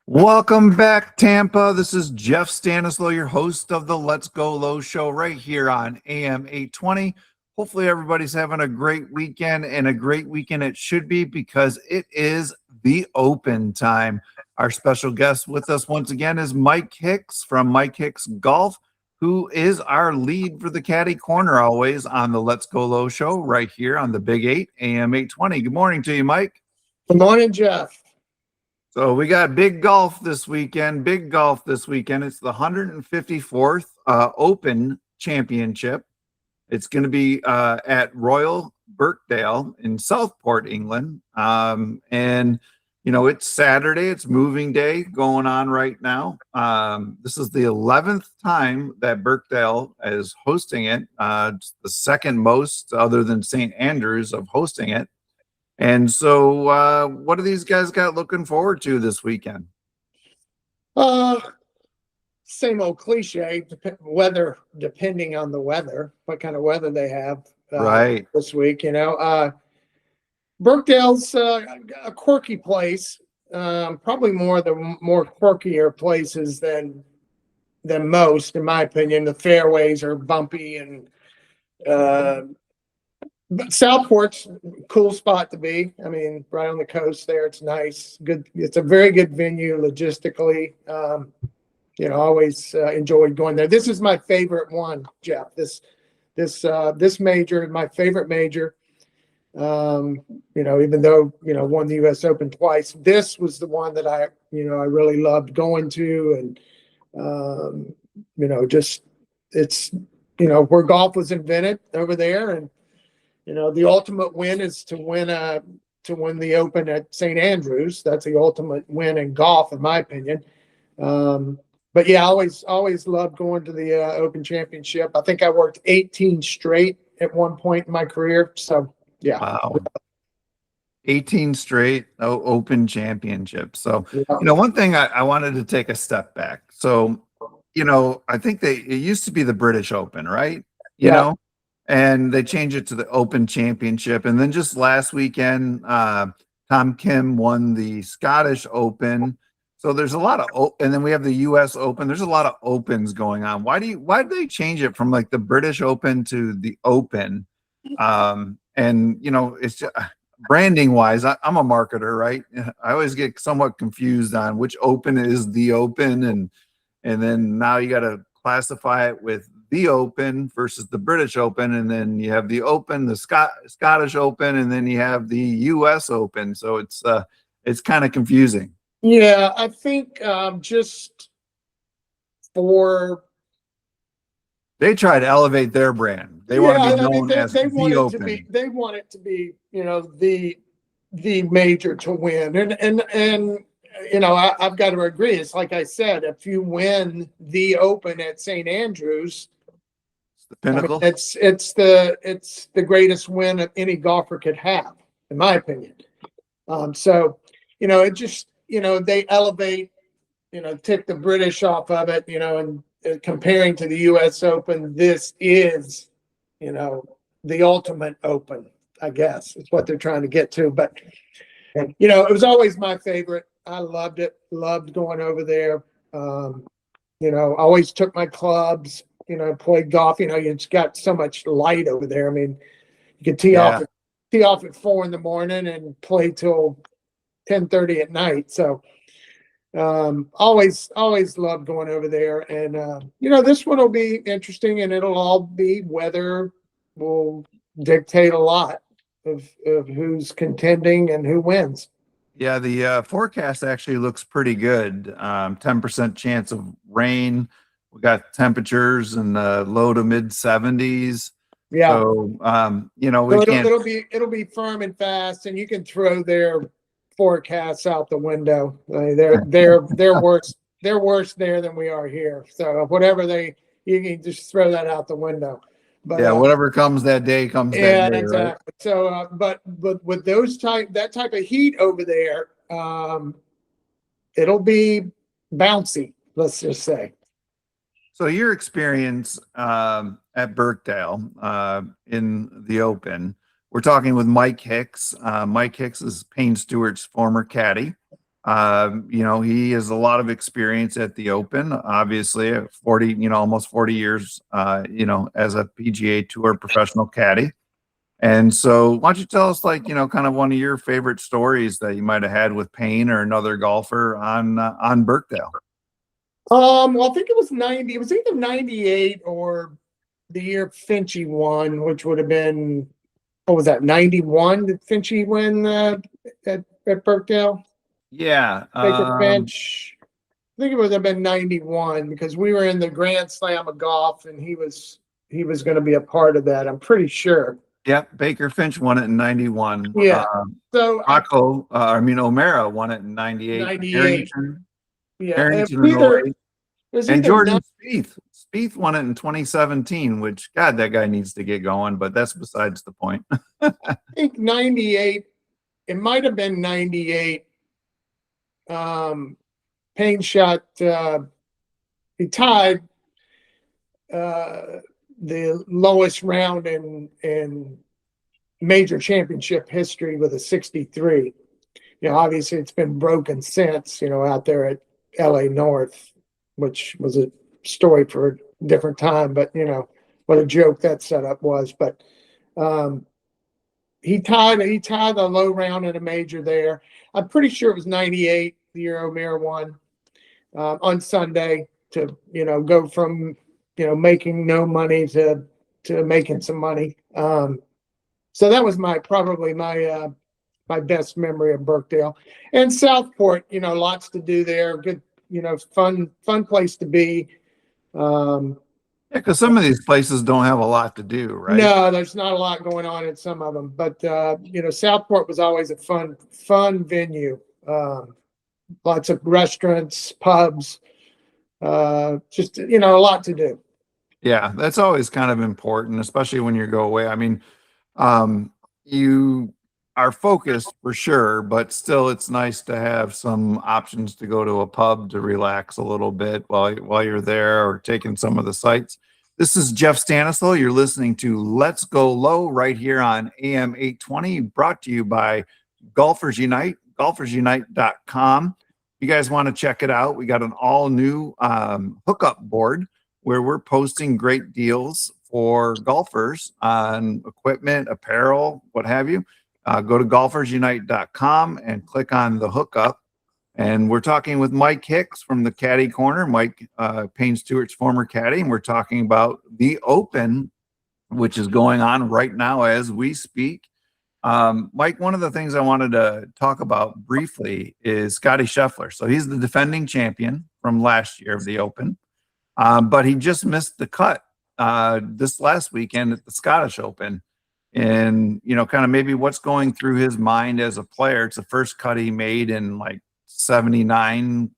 Welcome back, Tampa. This is Jeff Stanislow, your host of the Let's Go Low show right here on AM 820. Hopefully everybody's having a great weekend, and a great weekend it should be because it is the Open time. Our special guest with us once again is Mike Hicks from Mike Hicks Golf, who is our lead for the Caddy Corner always on the Let's Go Low show right here on the Big 8, AM 820. Good morning to you, Mike. Good morning, Jeff. So we got big golf this weekend. It's the 154th Open Championship. It's going to be at Royal Birkdale in Southport, England. And, you know, it's Saturday. It's moving day going on right now. This is the 11th time that Birkdale is hosting it. It's the second most, other than St. Andrews, of hosting it. And so what do these guys got looking forward to this weekend? Same old cliche, weather, depending on the weather, what kind of weather they have Right this week. You know, Birkdale's a quirky place, probably more quirkier places than most, in my opinion. The fairways are bumpy, and but Southport's a cool spot to be. I mean, right on the coast there. It's nice. Good. It's a very good venue logistically. You know, always enjoyed going there. This is my favorite one, Jeff. This major is my favorite major. You know, even though, you know, won the U.S. Open twice, this was the one that I really loved going to. And, you know, just it's, you know, where golf was invented over there. And, you know, the ultimate win is to win the Open at St. Andrews. That's the ultimate win in golf, in my opinion. But yeah, I always loved going to the Open Championship. I think I worked 18 straight at one point in my career. So yeah. Wow. 18 straight Open Championships. So, you know, one thing I wanted to take a step back. So, you know, I think it used to be the British Open, right? You know? And they changed it to the Open Championship. And then just last weekend, Tom Kim won the Scottish Open. So there's a lot of, and then we have the U.S. Open. There's a lot of Opens going on. Why did they change it from like the British Open to the Open? And, you know, it's just, branding wise, I'm a marketer, right? I always get somewhat confused on which Open is the Open. And then now you got to classify it with the Open versus the British Open, and then you have the Open, the Scottish Open, and then you have the U.S. Open. So it's kind of confusing. Yeah, I think just for they try to elevate their brand. They want to be known as the Open. They want it to be, you know, the major to win, and you know, I've got to agree. It's like I said, if you win the Open at St. Andrews, the pinnacle. I mean, it's the greatest win that any golfer could have, in my opinion. So, you know, it just, you know, they elevate, you know, take the British off of it, you know, and comparing to the U.S. Open, this is, you know, the ultimate Open, I guess, is what they're trying to get to. But, you know, it was always my favorite. I loved it. Loved going over there. You know, I always took my clubs, you know, played golf. You know, you just got so much light over there. I mean, you could tee off at 4 a.m. and play till 10:30 at night. So always loved going over there. And you know, this one will be interesting, and it'll all be weather will dictate a lot of who's contending and who wins. Yeah, the forecast actually looks pretty good. 10% chance of rain. We got temperatures in the low to mid 70s. Yeah. So you know, it'll be firm and fast, and you can throw their forecasts out the window. They're worse there than we are here. So whatever you can just throw that out the window. But yeah, whatever comes that day comes that day. Exactly. Right? So, but with that type of heat over there, it'll be bouncy. Let's just say. So your experience at Birkdale in the Open, we're talking with Mike Hicks. Mike Hicks is Payne Stewart's former caddy. He has a lot of experience at the Open, obviously 40, almost 40 years, as a PGA Tour professional caddy. And so why don't you tell us kind of one of your favorite stories that you might have had with Payne or another golfer on Birkdale? Well, I think it was 90. It was either 98 or the year Finchy won, which would have been, what was that, 91? Did Finchy win at Birkdale? Yeah. Baker Finch. I think it would have been 91 because we were in the Grand Slam of golf and he was going to be a part of that. I'm pretty sure. Yep. Baker Finch won it in 91. Yeah. So O'Mara won it in 98. 98. Yeah. Harrington in 08. And Jordan Spieth. Spieth won it in 2017, which, God, that guy needs to get going, but that's besides the point. I think 98, it might have been 98. Payne shot, he tied the lowest round in major championship history with a 63. Obviously it's been broken since, out there at LA North, which was a story for a different time, but what a joke that setup was. But he tied the low round in a major there. I'm pretty sure it was 98, the year O'Mara won on Sunday, to go from making no money to making some money. So that was probably my best memory of Birkdale. And Southport, lots to do there. Good, fun place to be. Because some of these places don't have a lot to do, right? No, there's not a lot going on in some of them. But Southport was always a fun venue. Lots of restaurants, pubs, just a lot to do. Yeah, that's always kind of important, especially when you go away. I mean, you are focused for sure, but still it's nice to have some options to go to a pub to relax a little bit while you're there, or taking some of the sights. This is Jeff Stanislow. You're listening to Let's Go Low right here on AM 820, brought to you by Golfers Unite, golfersunite.com. You guys want to check it out? We got an all new hookup board where we're posting great deals for golfers on equipment, apparel, what have you. Go to golfersunite.com and click on the hookup. And we're talking with Mike Hicks from the Caddy Corner, Mike, Payne Stewart's former caddy. And we're talking about the Open, which is going on right now as we speak. Mike, one of the things I wanted to talk about briefly is Scottie Scheffler. So he's the defending champion from last year of the Open, but he just missed the cut this last weekend at the Scottish Open. And, kind of maybe what's going through his mind as a player. It's the first cut he made in 79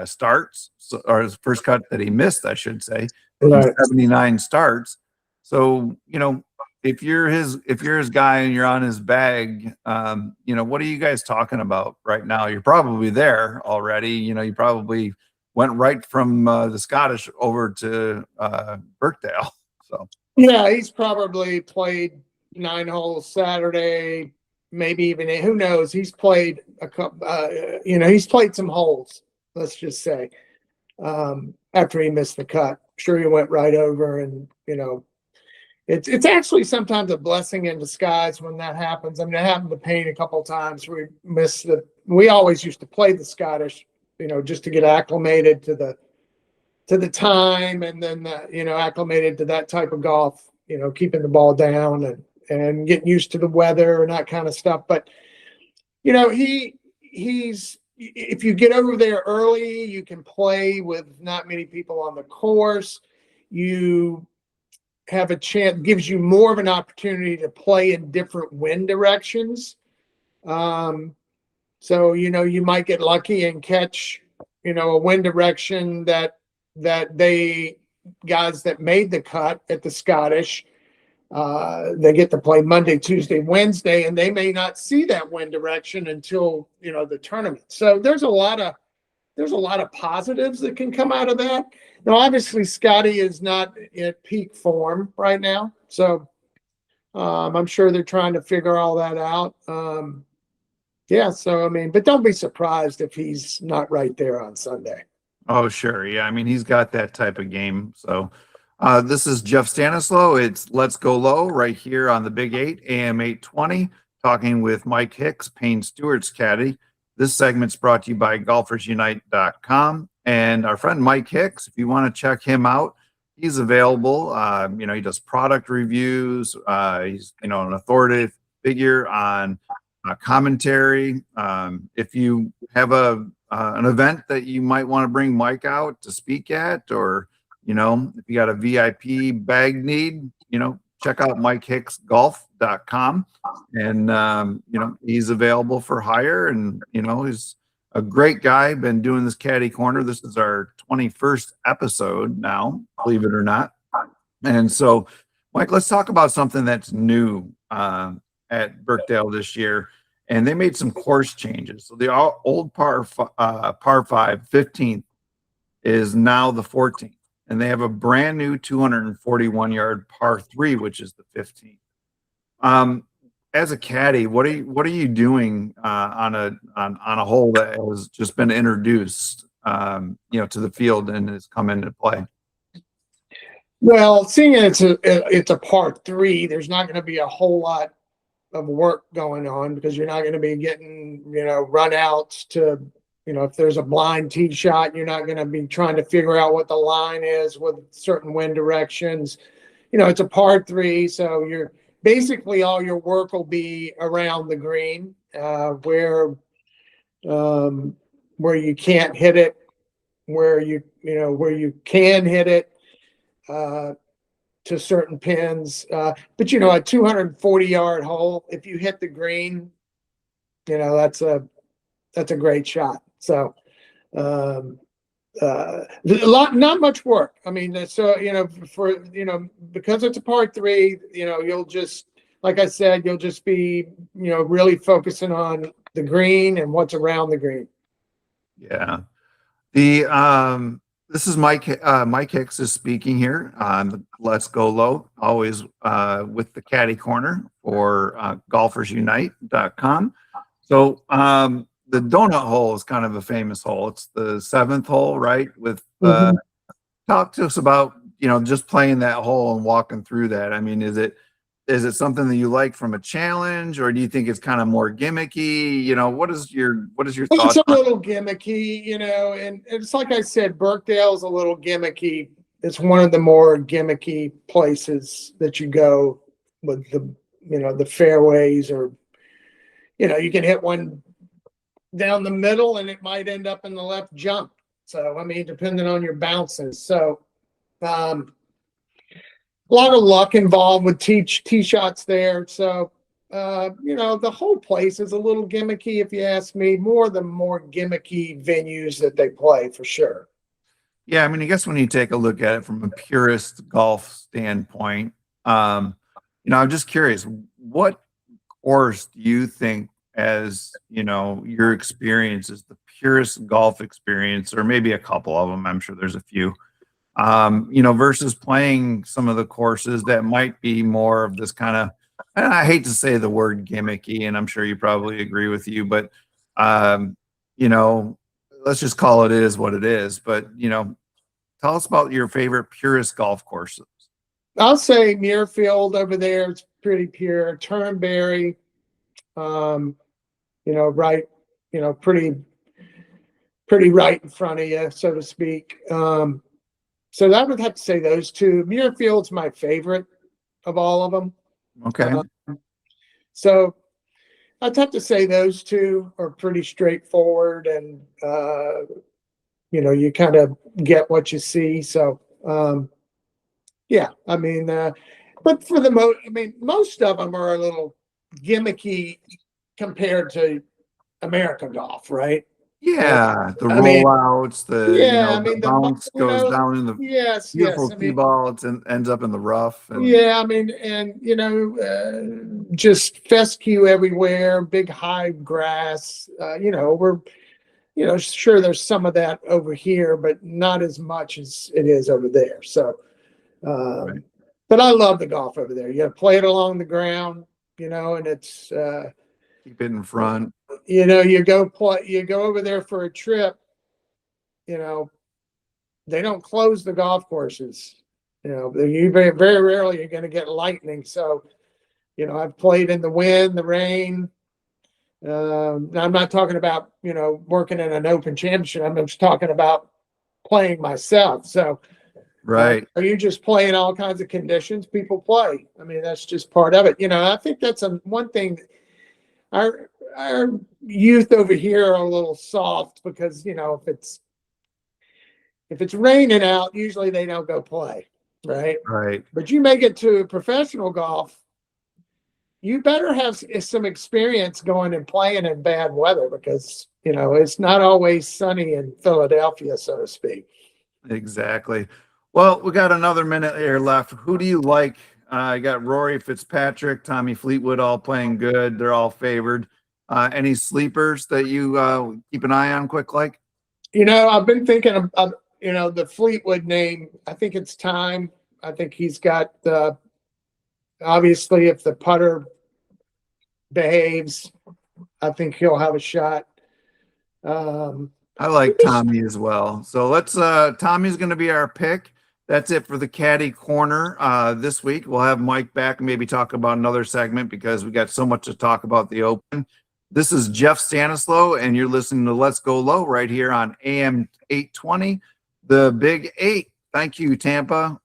starts, or his first cut that he missed, I should say, right. 79 starts. So, if you're his guy and you're on his bag, what are you guys talking about right now? You're probably there already. You probably went right from the Scottish over to Birkdale. So yeah, he's probably played 9 holes Saturday, maybe even who knows. He's played a couple. He's played some holes. Let's just say after he missed the cut, I'm sure he went right over, and It's actually sometimes a blessing in disguise when that happens. I mean, it happened to Payne a couple of times. We always used to play the Scottish, just to get acclimated to the time, and then acclimated to that type of golf. Keeping the ball down and getting used to the weather and that kind of stuff. But he's if you get over there early, you can play with not many people on the course. You have a chance, gives you more of an opportunity to play in different wind directions. So, you might get lucky and catch, a wind direction that they guys that made the cut at the Scottish, they get to play Monday, Tuesday, Wednesday, and they may not see that wind direction until, the tournament. So there's a lot of positives that can come out of that. Now, obviously, Scottie is not at peak form right now, so I'm sure they're trying to figure all that out. Yeah. So, I mean, but don't be surprised if he's not right there on Sunday. Oh, sure. Yeah. I mean, he's got that type of game. So this is Jeff Stanislaw. It's Let's Go Low right here on the Big 8, AM 820, talking with Mike Hicks, Payne Stewart's caddy. This segment's brought to you by golfersunite.com. And our friend Mike Hicks, if you want to check him out, he's available. He does product reviews. He's, an authoritative figure on commentary. If you have an event that you might want to bring Mike out to speak at, or, if you got a VIP bag need, check out MikeHicksGolf.com. And, he's available for hire, and, he's a great guy. Been doing this Caddy Corner. This is our 21st episode now, believe it or not. And so, Mike, let's talk about something that's new at Birkdale this year. And they made some course changes. So the old par 5, 15th, is now the 14th. And they have a brand new 241-yard par 3, which is the 15th. As a caddy, what are you doing on a hole that has just been introduced, to the field and has come into play? Well, seeing it's a par 3, there's not going to be a whole lot of work going on, because you're not going to be getting, run outs to, if there's a blind tee shot, you're not going to be trying to figure out what the line is with certain wind directions. It's a par 3, so you're basically, all your work will be around the green, where you can't hit it, where you can hit it, to certain pins. But a 240-yard hole, if you hit the green, that's a great shot. So not much work. I mean, so because it's a par 3, you'll just, like I said, you'll just be really focusing on the green and what's around the green. Yeah. This is Mike Hicks is speaking here on Let's Go Low, always with the Caddy Corner for golfersunite.com. So the donut hole is kind of a famous hole. It's the 7th hole, right? With talk to us about, just playing that hole and walking through that. I mean, is it something that you like from a challenge, or do you think it's kind of more gimmicky? What is your thoughts? It's a little gimmicky, and it's like I said, Birkdale's a little gimmicky. It's one of the more gimmicky places that you go with the fairways, or, you can hit one down the middle and it might end up in the left jump. So, I mean, depending on your bounces. So, a lot of luck involved with tee shots there. So, the whole place is a little gimmicky, if you ask me. More gimmicky venues that they play, for sure. Yeah, I mean, I guess when you take a look at it from a purist golf standpoint, I'm just curious, what course do you think, as your experience is the purest golf experience, or maybe a couple of them? I'm sure there's a few. Versus playing some of the courses that might be more of this kind of, and I hate to say the word gimmicky, and I'm sure you probably agree with you, but, let's just call it is what it is. But, tell us about your favorite purist golf courses. I'll say Muirfield over there. It's pretty pure. Turnberry, right, pretty right in front of you, so to speak. So I would have to say those two. Muirfield's my favorite of all of them. Okay. So I'd have to say those two are pretty straightforward, and you kind of get what you see. So yeah, I mean, but for the most of them are a little gimmicky compared to American golf, right? Yeah, the rollouts, the bounce goes down in the beautiful tee ball, it ends up in the rough. And, just fescue everywhere, big high grass. We're, sure there's some of that over here, but not as much as it is over there. So, right. But I love the golf over there. You got to play it along the ground, and it's keep it in front. you know, you go over there for a trip, you know, they don't close the golf courses. You know, you very, very rarely you're going to get lightning. So, you know, I've played in the wind, the rain. I'm not talking about, you know, working in an open championship. I'm just talking about playing myself. So, Right. are you just playing all kinds of conditions? People play. I mean, that's just part of it. You know, I think that's one thing. Our youth over here are a little soft because, you know, if it's raining out, usually they don't go play, right? Right. But you make it to professional golf, you better have some experience going and playing in bad weather because, you know, it's not always sunny in Philadelphia, so to speak. Exactly. Well, we got another minute here left. Who do you like? I got Rory Fitzpatrick, Tommy Fleetwood, all playing good. They're all favored. Any sleepers that you keep an eye on quick like? You know, I've been thinking of, you know, the Fleetwood name. I think it's time. I think he's got obviously if the putter behaves, I think he'll have a shot. I like Tommy as well. So let's Tommy's going to be our pick. That's it for the Caddy Corner this week. We'll have Mike back and maybe talk about another segment because we got so much to talk about the Open. This is Jeff Stanislow, and you're listening to Let's Go Low right here on AM 820, the Big 8. Thank you, Tampa.